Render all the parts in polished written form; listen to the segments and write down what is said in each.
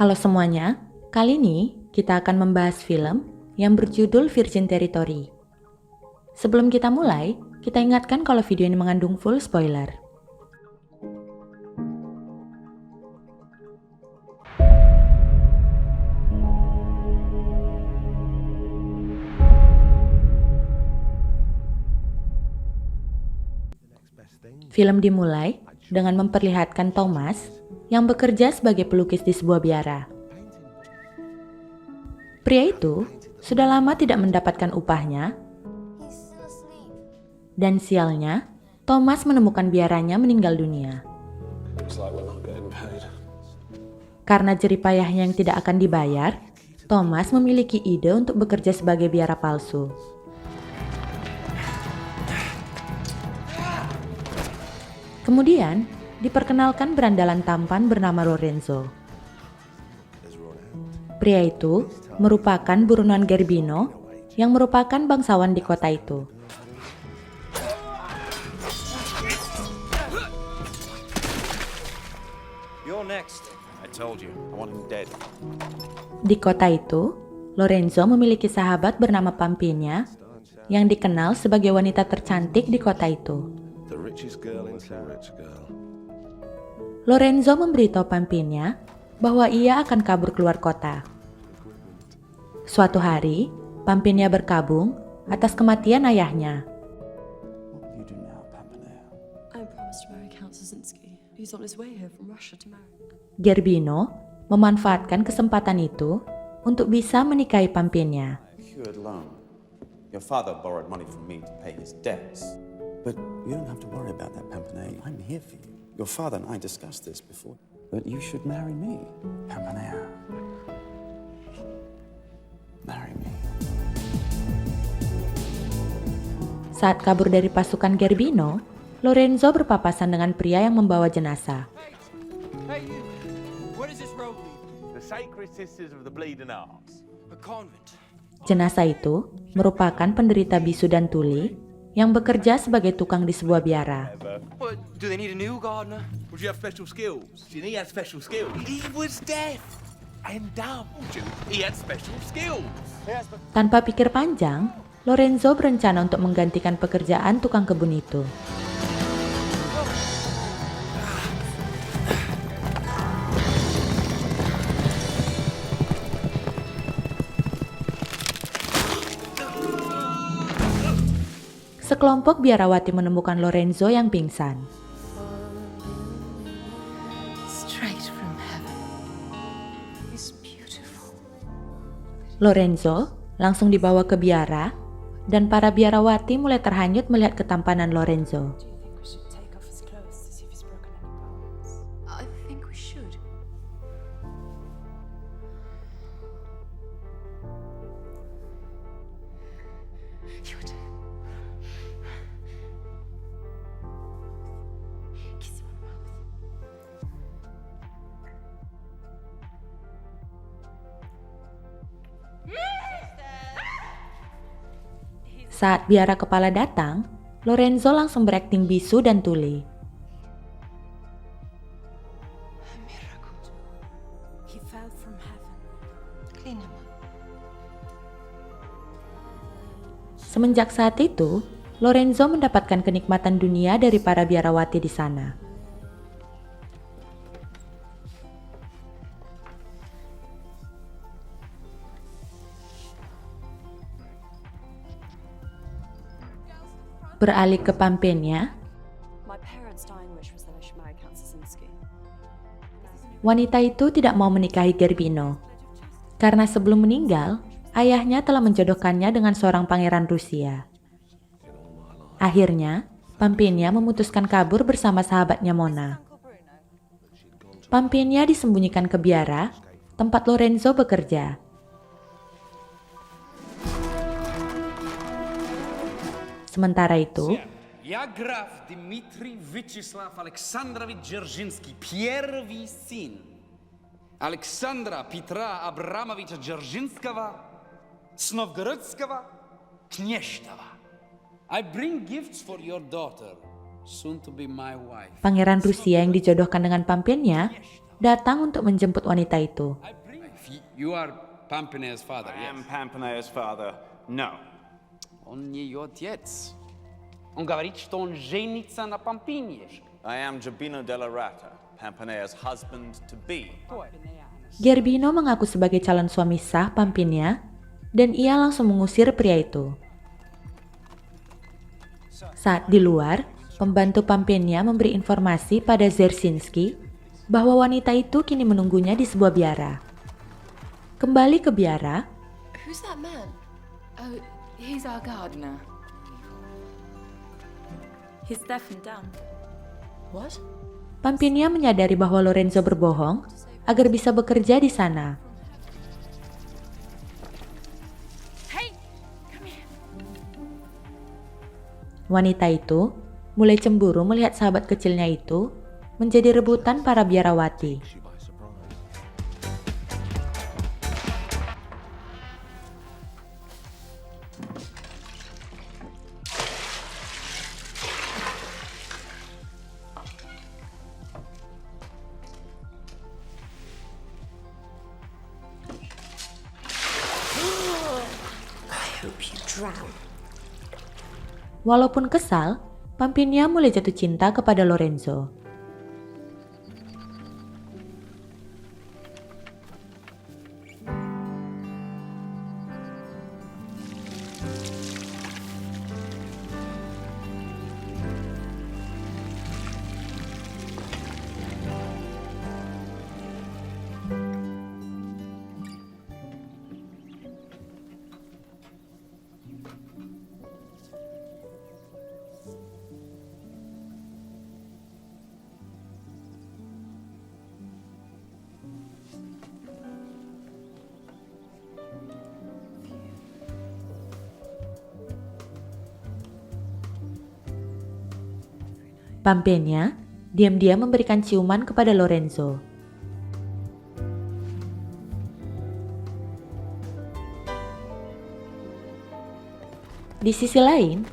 Halo semuanya, kali ini kita akan membahas film yang berjudul Virgin Territory. Sebelum kita mulai, kita ingatkan kalau video ini mengandung full spoiler. Film dimulai dengan memperlihatkan Thomas yang bekerja sebagai pelukis di sebuah biara. Pria itu sudah lama tidak mendapatkan upahnya, dan sialnya, Thomas menemukan biaranya meninggal dunia. Karena jeripayahnya yang tidak akan dibayar, Thomas memiliki ide untuk bekerja sebagai biara palsu. Kemudian, diperkenalkan berandalan tampan bernama Lorenzo. Pria itu merupakan buronan Gerbino yang merupakan bangsawan di kota itu. You're next. I told you, I want him dead. Di kota itu, Lorenzo memiliki sahabat bernama Pampinia yang dikenal sebagai wanita tercantik di kota itu. The richest girl into a rich girl. Lorenzo memberitahu Pampinia bahwa ia akan kabur keluar kota. Suatu hari, Pampinia berkabung atas kematian ayahnya. What will you do now, Pampinia? I promised to marry Count Zazinski. He's on his way here from Russia to marry. Gerbino memanfaatkan kesempatan itu untuk bisa menikahi Pampinia. Secured loan. Your father borrowed money from me to pay his debts. But you don't have to worry about that, Pampinia. I'm here for you. Your father and I discussed this before. But you should marry me, Pampinia. Marry me. Saat kabur dari pasukan Gerbino, Lorenzo berpapasan dengan pria yang membawa jenazah. Hey you, where does this road lead? The Sacred Sisters of the Bleeding Arts. A convent. Jenazah itu merupakan penderita bisu dan tuli yang bekerja sebagai tukang di sebuah biara. What, do they need a new gardener? Would you have special skills? Did he have special skills? He was deaf and dumb. He had special skills. Tanpa pikir panjang, Lorenzo berencana untuk menggantikan pekerjaan tukang kebun itu. Sekelompok biarawati menemukan Lorenzo yang pingsan. Straight from heaven. He's beautiful. Lorenzo langsung dibawa ke biara, dan para biarawati mulai terhanyut melihat ketampanan Lorenzo. Do you think we should take off his clothes to see if he's broken any bones? I think we should. You're dead. Kiss him on the mouth. Saat biara kepala datang, Lorenzo langsung berakting bisu dan tuli. A miracle. He fell from heaven. Clean him up. Semenjak saat itu, Lorenzo mendapatkan kenikmatan dunia dari para biarawati di sana. Beralih ke Pampinia, My parents' dying wish was that I should marry Count Zazinski. wanita itu tidak mau menikahi Gerbino. Karena sebelum meninggal, ayahnya telah menjodohkannya dengan seorang pangeran Rusia. Akhirnya, Pampinia memutuskan kabur bersama sahabatnya Mona. Pampinia disembunyikan ke biara, tempat Lorenzo bekerja. Sementara itu, Я граф Дмитрий Вячеслав Александрович Дзержинский, первый сын Александра Петра Абрамовича Дзержинского с Новгородского княжества. I bring gifts for your daughter, soon to be my wife. pangeran Rusia yang dijodohkan dengan Pampinia datang untuk menjemput wanita itu. You are Pampinea's father, I yes? am Pampanea's father. No. Он не ее отец. Он говорит, что он женится на Пампине. I am Jabino della Rata, Pampanea's husband-to-be. Gerbino mengaku sebagai calon suami sah Pampinia, dan ia langsung mengusir pria itu. Saat di luar, pembantu Pampinia memberi informasi pada Dzerzhinsky bahwa wanita itu kini menunggunya di sebuah biara. Kembali ke biara, Who's that man? Oh, he's our gardener. He's deaf and dumb. What? Pampinia menyadari bahwa Lorenzo berbohong agar bisa bekerja di sana. Hey, come here. Wanita itu mulai cemburu melihat sahabat kecilnya itu menjadi rebutan para biarawati. Walaupun kesal, Pampinia mulai jatuh cinta kepada Lorenzo. Pampinia diam-diam memberikan ciuman kepada Lorenzo. Di sisi lain,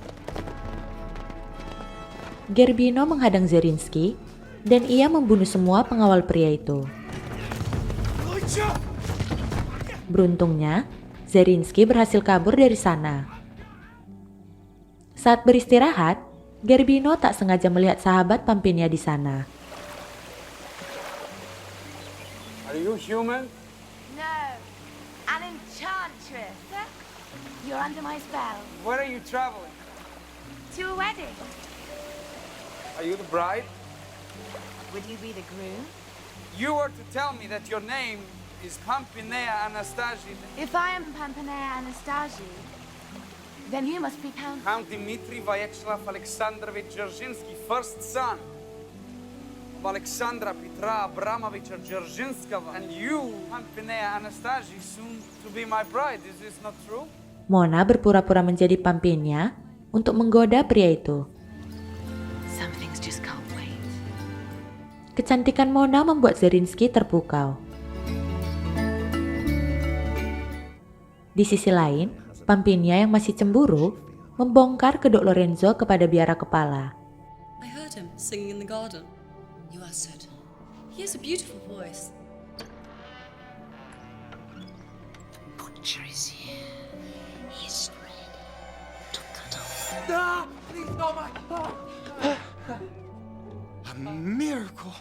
Gerbino menghadang Dzerzhinsky dan ia membunuh semua pengawal pria itu. Beruntungnya, Dzerzhinsky berhasil kabur dari sana. Saat beristirahat, Gerbino tak sengaja melihat sahabat Pampinia di sana. Are you human? No, an enchantress. You're under my spell. Where are you traveling? To a wedding. Are you the bride? Would you be the groom? You were to tell me that your name is Pampinea Anastasia. If I am Pampanea Anastasia, then you must be Count Dmitry Vyacheslav Alexandrovich Dzerzhinsky, first son of Alexandra Petra Abramovich Dzerzhinskava, and you, Pampinea Anastasia, soon to be my bride. Is this not true? Mona berpura-pura menjadi Pampinia untuk menggoda pria itu. Some things just can't wait. Kecantikan Mona membuat Dzerzhinsky terpukau. Di sisi lain, Pampinia yang masih cemburu membongkar kedok Lorenzo kepada biara kepala. I heard him singing in the garden. You are certain? He has a beautiful voice. Butcher is here. He's ready to cut off. Ah, please, no, my. A miracle.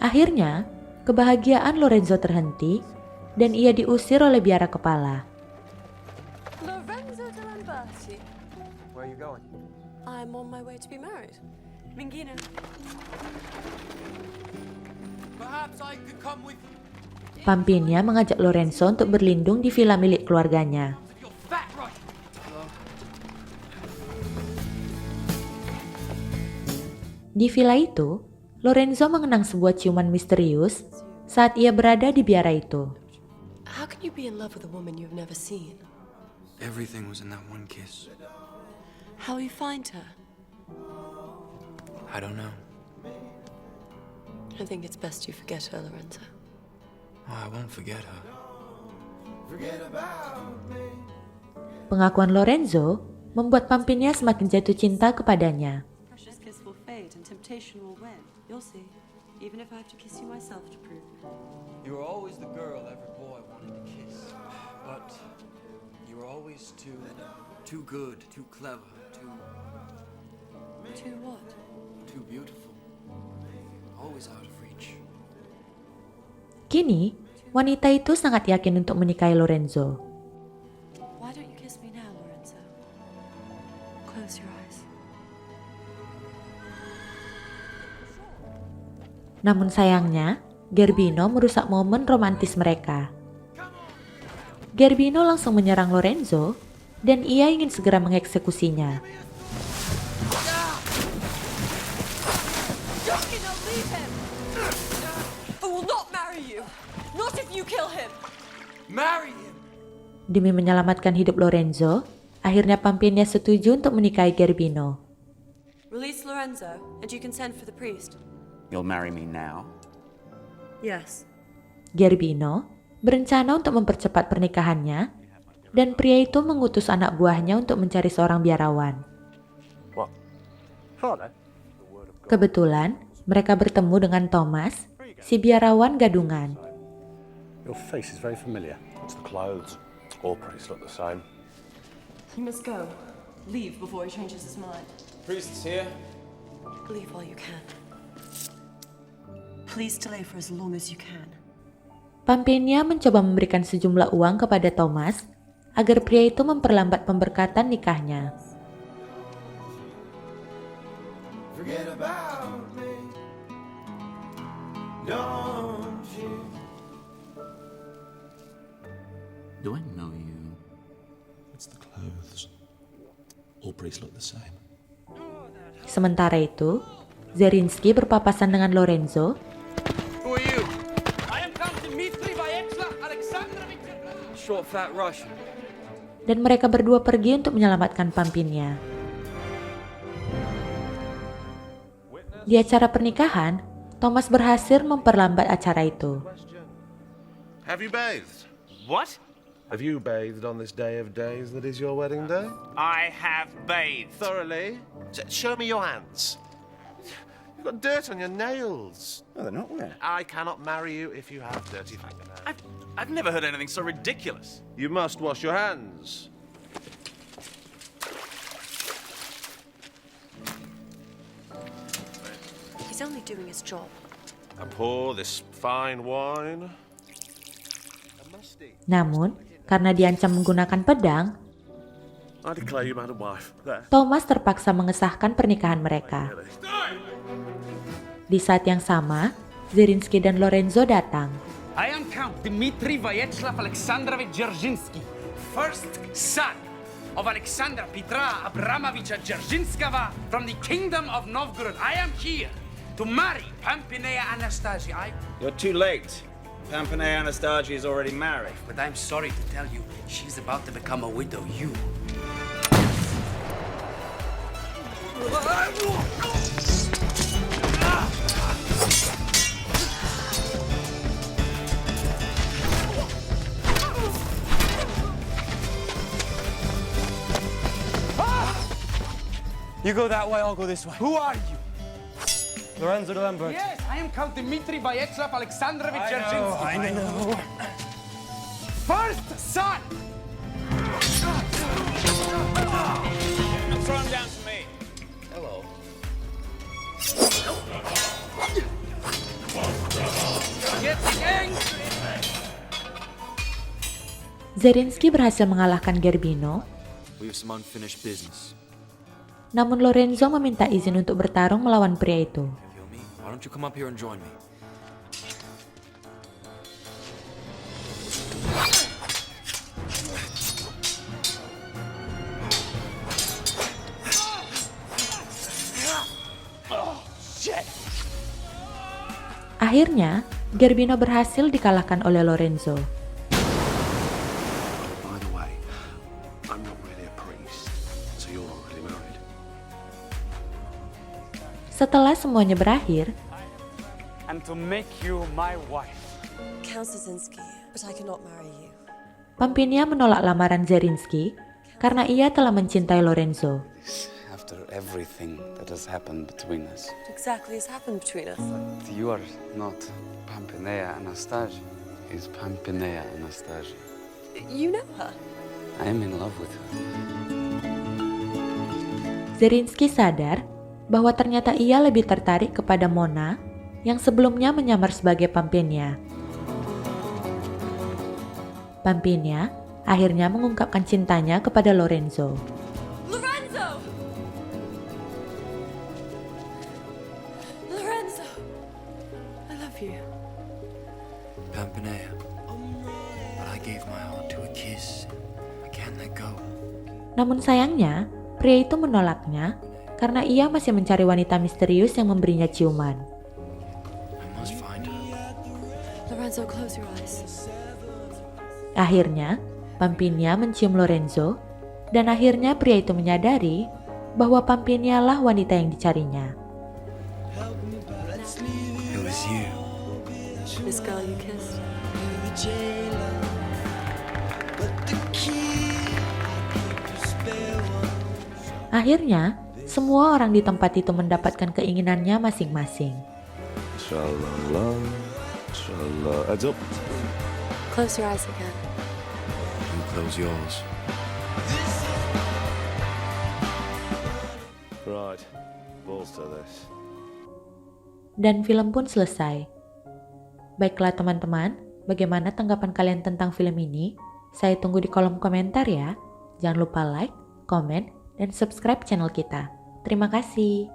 Akhirnya, kebahagiaan Lorenzo terhenti dan ia diusir oleh biara kepala. Lorenzo de Lamberti. Where are you going? I'm on my way to be married. Mingina. Perhaps I could come with you. Pampinia mengajak Lorenzo untuk berlindung di villa milik keluarganya. You're fat, right? Di villa itu, Lorenzo mengenang sebuah ciuman misterius saat ia berada di biara itu. How can you be in love with a woman you've never seen? Everything was in that one kiss. How will you find her? I don't know. I think it's best you forget her, Lorenzo. Oh, I won't forget her. Pengakuan Lorenzo membuat Pampinia semakin jatuh cinta kepadanya. and temptation will win. You'll see. Even if I have to kiss you myself to prove it. You were always the girl every boy wanted to kiss. But you were always too good, too clever, Too what? too beautiful. Always out of reach. Kini, wanita itu sangat yakin untuk menikahi Lorenzo. Why don't you kiss me now, Lorenzo? Close your eyes. Namun sayangnya, Gerbino merusak momen romantis mereka. Gerbino langsung menyerang Lorenzo dan ia ingin segera mengeksekusinya. Leave him! I will not marry you! Not if you kill him! Marry him! Demi menyelamatkan hidup Lorenzo, akhirnya Pampinea setuju untuk menikahi Gerbino. Release Lorenzo, and you can send for the priest. You'll marry me now? Yes. Gerbino berencana untuk mempercepat pernikahannya, dan pria itu mengutus anak buahnya untuk mencari seorang biarawan. What? Father? Kebetulan, mereka bertemu dengan Thomas, si biarawan gadungan. Your face is very familiar. It's the clothes. All priests look the same. You must go. Leave before he changes his mind. Priest's here. Leave while you can. Please delay for as long as you can. Pampinea mencoba memberikan sejumlah uang kepada Thomas agar pria itu memperlambat pemberkatan nikahnya. Forget about me, don't you? Do I know you? It's the clothes. All priests look the same. Sementara itu, Zerinski berpapasan dengan Lorenzo. Who are you? I am Count Dmitri Vyacheslav Alexandrovich. Short, fat Russian. Dan mereka berdua pergi untuk menyelamatkan Pampinea. Di acara pernikahan, Thomas berhasil memperlambat acara itu. Have you bathed? What? Have you bathed on this day of days that is your wedding day? I have bathed. Thoroughly? Show me your hands. You've got dirt on your nails. No, they're not wet. I cannot marry you if you have dirty fingernails. I've never heard anything so ridiculous. You must wash your hands. He's only doing his job. And pour this fine wine. Namun, karena diancam menggunakan pedang, I declare you man and wife. There. Thomas terpaksa mengesahkan pernikahan mereka. Di saat yang sama, Zerinski dan Lorenzo datang. I am Count Dmitri Vyacheslav Alexandrovich Dzerzhinsky, first son of Alexandra Petra Abramovich Dzerzhinskava from the Kingdom of Novgorod. I am here to marry Pampinea Anastasia. You're too late. Pampinea Anastasia is already married. But I'm sorry to tell you, she's about to become a widow. You. You go that way, I'll go this way. Who are you? Lorenzo de Lambert. Yes, I am Count Dmitri Vyacheslav Alexandrovich Dzerzhinsky. I know. First son! Throw him down to me. Hello. Getting angry! Zerinski berhasil mengalahkan Gerbino, We have some unfinished business. namun Lorenzo meminta izin untuk bertarung melawan pria itu. Feel me? Why don't you come up here and join me? Akhirnya, Gerbino berhasil dikalahkan oleh Lorenzo. By the way, I'm not really a priest, so you're not really married. Setelah semuanya berakhir, And to make you my wife. Count Zazinski, but I cannot marry you. Pampinea menolak lamaran Zerinski karena ia telah mencintai Lorenzo. Have after everything that has happened between us. What exactly has happened between us? You are not Pampinea Anastasia. It's Pampinea Anastasia. You know her? I am in love with her. Zerinski sadar bahwa ternyata ia lebih tertarik kepada Mona yang sebelumnya menyamar sebagai Pampinea. Pampinea akhirnya mengungkapkan cintanya kepada Lorenzo. Lorenzo! Lorenzo! I love you. Pampinea. But I gave my heart to a kiss. I can't let go. Namun sayangnya, pria itu menolaknya karena ia masih mencari wanita misterius yang memberinya ciuman. I must find her. Lorenzo, close your eyes. Akhirnya, Pampinea mencium Lorenzo, dan akhirnya pria itu menyadari bahwa Pampinea lah wanita yang dicarinya. It was you. This girl you kissed. Akhirnya, semua orang di tempat itu mendapatkan keinginannya masing-masing. Shalala, shalala. Heads up. Close your eyes again. You close yours. Right. Balls to this. Dan film pun selesai. Baiklah teman-teman, bagaimana tanggapan kalian tentang film ini? Saya tunggu di kolom komentar ya. Jangan lupa like, komen, dan subscribe channel kita. Terima kasih.